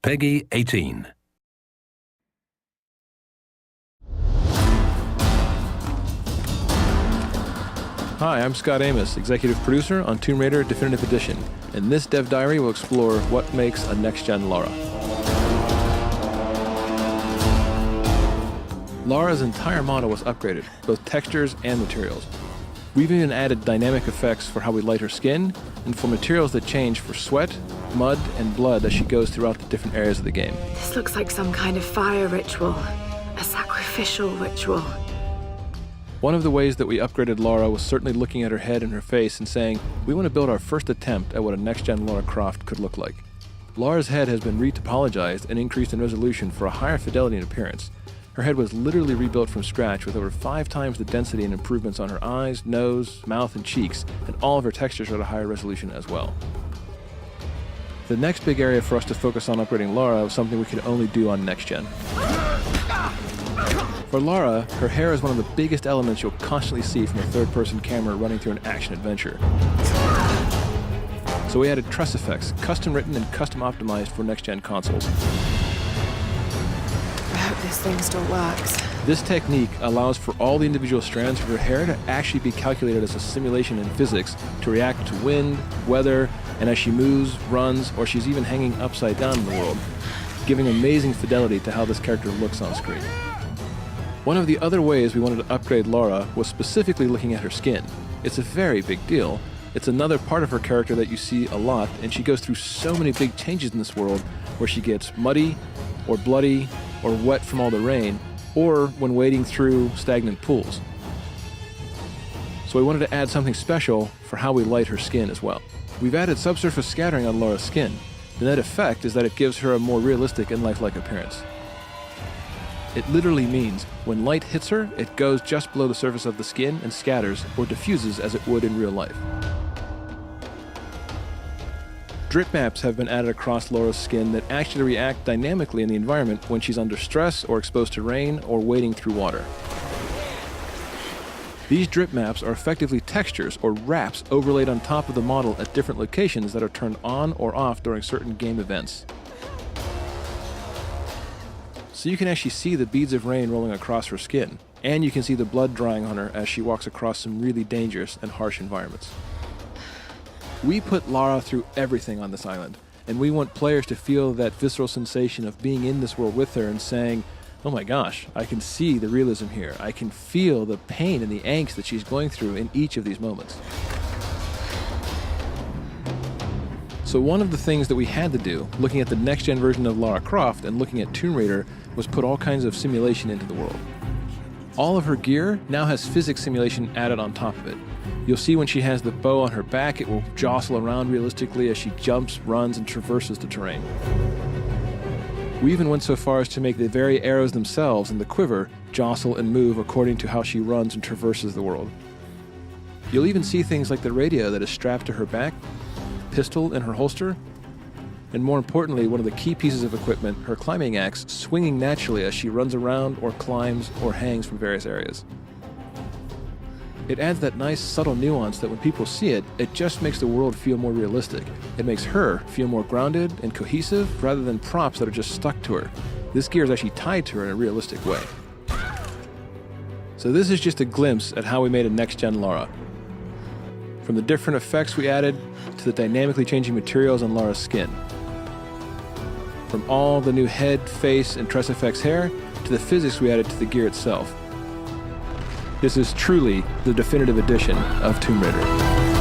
Peggy 18. Hi, I'm Scott Amos, executive producer on Tomb Raider Definitive Edition, and this Dev Diary will explore what makes a next-gen Lara. Lara's entire model was upgraded, both textures and materials. We've even added dynamic effects for how we light her skin, and for materials that change for sweat, mud, and blood as she goes throughout the different areas of the game. This looks like some kind of fire ritual, a sacrificial ritual. One of the ways that we upgraded Lara was certainly looking at her head and her face and saying, we want to build our first attempt at what a next-gen Lara Croft could look like. Lara's head has been retopologized and increased in resolution for a higher fidelity and appearance. Her head was literally rebuilt from scratch with over 5 times the density and improvements on her eyes, nose, mouth, and cheeks, and all of her textures are at a higher resolution as well. The next big area for us to focus on upgrading Lara was something we could only do on next-gen. For Lara, her hair is one of the biggest elements you'll constantly see from a third-person camera running through an action adventure. So we added tress effects, custom written and custom optimized for next-gen consoles. I hope this thing still works. This technique allows for all the individual strands of her hair to actually be calculated as a simulation in physics to react to wind, weather, and as she moves, runs, or she's even hanging upside down in the world, giving amazing fidelity to how this character looks on screen. One of the other ways we wanted to upgrade Lara was specifically looking at her skin. It's a very big deal. It's another part of her character that you see a lot, and she goes through so many big changes in this world where she gets muddy, or bloody, or wet from all the rain, or when wading through stagnant pools. So we wanted to add something special for how we light her skin as well. We've added subsurface scattering on Lara's skin. The net effect is that it gives her a more realistic and lifelike appearance. It literally means when light hits her, it goes just below the surface of the skin and scatters or diffuses as it would in real life. Drip maps have been added across Lara's skin that actually react dynamically in the environment when she's under stress or exposed to rain or wading through water. These drip maps are effectively textures or wraps overlaid on top of the model at different locations that are turned on or off during certain game events. So you can actually see the beads of rain rolling across her skin, and you can see the blood drying on her as she walks across some really dangerous and harsh environments. We put Lara through everything on this island, and we want players to feel that visceral sensation of being in this world with her and saying, oh my gosh, I can see the realism here. I can feel the pain and the angst that she's going through in each of these moments. So one of the things that we had to do, looking at the next-gen version of Lara Croft and looking at Tomb Raider, was put all kinds of simulation into the world. All of her gear now has physics simulation added on top of it. You'll see when she has the bow on her back, it will jostle around realistically as she jumps, runs, and traverses the terrain. We even went so far as to make the very arrows themselves and the quiver jostle and move according to how she runs and traverses the world. You'll even see things like the radio that is strapped to her back, pistol in her holster, and more importantly, one of the key pieces of equipment, her climbing axe, swinging naturally as she runs around or climbs or hangs from various areas. It adds that nice subtle nuance that when people see it, it just makes the world feel more realistic. It makes her feel more grounded and cohesive rather than props that are just stuck to her. This gear is actually tied to her in a realistic way. So this is just a glimpse at how we made a next-gen Lara. From the different effects we added to the dynamically changing materials on Lara's skin. From all the new head, face, and tress effects hair to the physics we added to the gear itself. This is truly the definitive edition of Tomb Raider.